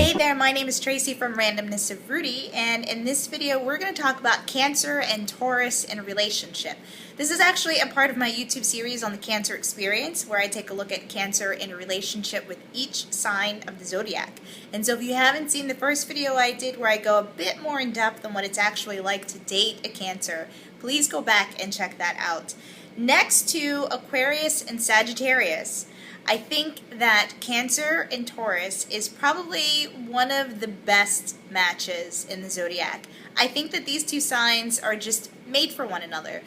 Hey there, my name is Tracy from Randomness of Rudy, and in this video we're going to talk about Cancer and Taurus in a relationship. This is actually a part of my YouTube series on the Cancer experience, where I take a look at Cancer in a relationship with each sign of the zodiac. And so if you haven't seen the first video I did where I go a bit more in depth on what it's actually like to date a Cancer, please go back and check that out. Next to Aquarius and Sagittarius, I think that Cancer and Taurus is probably one of the best matches in the zodiac. I think that these two signs are just made for one another.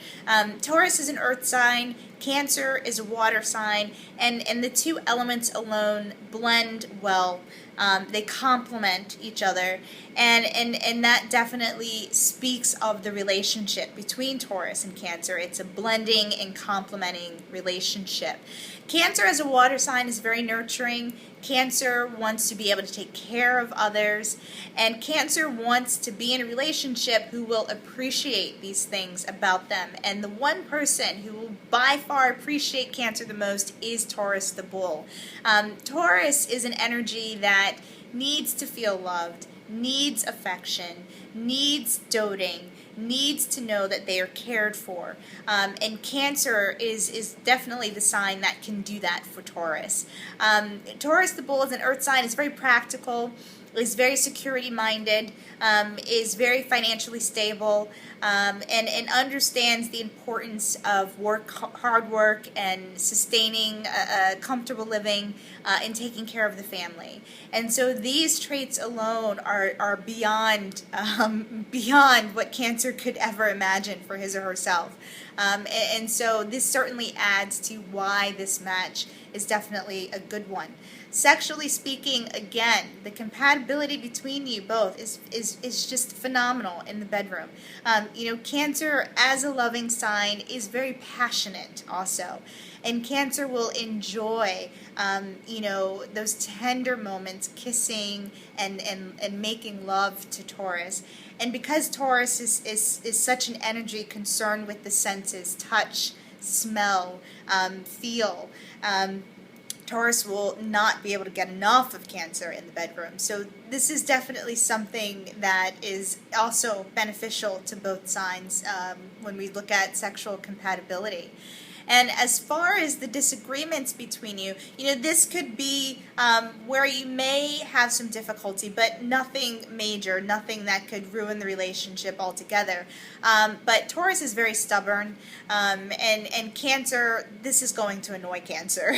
Taurus is an earth sign, Cancer is a water sign, and the two elements alone blend well. They complement each other, and that definitely speaks of the relationship between Taurus and Cancer. It's a blending and complementing relationship. Cancer as a water sign is very nurturing. Cancer wants to be able to take care of others, and Cancer wants to be in a relationship who will appreciate these things about them. And the one person who will by far appreciate Cancer the most is Taurus the bull. Taurus is an energy that needs to feel loved, needs affection, needs doting, needs to know that they are cared for. And Cancer is definitely the sign that can do that for Taurus. Taurus the bull is an earth sign. It's very practical, is very security minded, is very financially stable, and understands the importance of hard work and sustaining a comfortable living, and taking care of the family. And so these traits alone are beyond what Cancer could ever imagine for his or herself. And so this certainly adds to why this match is definitely a good one. Sexually speaking, again, the compatibility between you both is just phenomenal in the bedroom. Cancer as a loving sign is very passionate also. And Cancer will enjoy, those tender moments, kissing and making love to Taurus. And because Taurus is such an energy concerned with the senses, touch, smell, feel, Taurus will not be able to get enough of Cancer in the bedroom. So this is definitely something that is also beneficial to both signs when we look at sexual compatibility. And as far as the disagreements between you, this could be where you may have some difficulty, but nothing major, nothing that could ruin the relationship altogether. But Taurus is very stubborn, and Cancer, this is going to annoy Cancer.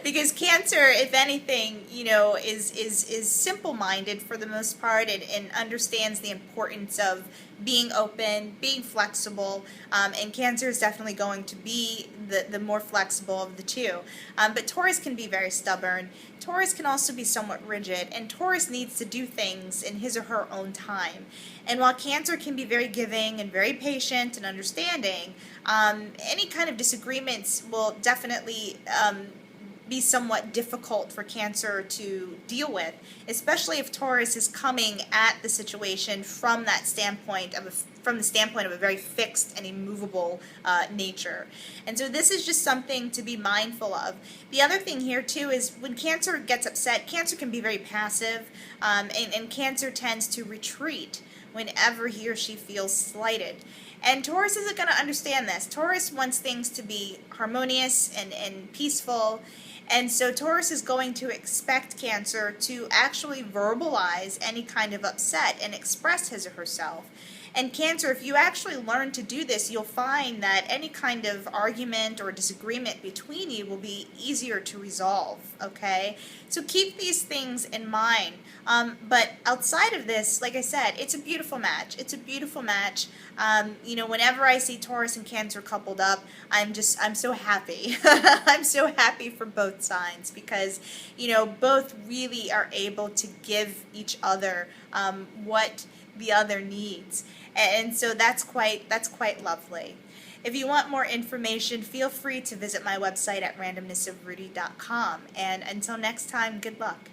Because Cancer, if anything, is simple-minded for the most part, and understands the importance of being open, being flexible, and Cancer is definitely going to be the more flexible of the two. But Taurus can be very stubborn. Taurus can also be somewhat rigid, and Taurus needs to do things in his or her own time. And while Cancer can be very giving and very patient and understanding, any kind of disagreements will definitely be somewhat difficult for Cancer to deal with, especially if Taurus is coming at the situation from the standpoint of a very fixed and immovable nature. And so this is just something to be mindful of. The other thing here too is when Cancer gets upset, Cancer can be very passive, and Cancer tends to retreat whenever he or she feels slighted. And Taurus isn't going to understand this. Taurus wants things to be harmonious and peaceful. And so Taurus is going to expect Cancer to actually verbalize any kind of upset and express his or herself. And Cancer, if you actually learn to do this, you'll find that any kind of argument or disagreement between you will be easier to resolve, okay? So keep these things in mind. But outside of this, like I said, it's a beautiful match. It's a beautiful match. Whenever I see Taurus and Cancer coupled up, I'm so happy. I'm so happy for both signs because, both really are able to give each other what the other needs. And so that's quite lovely. If you want more information, feel free to visit my website at randomnessofrudy.com. And until next time, good luck.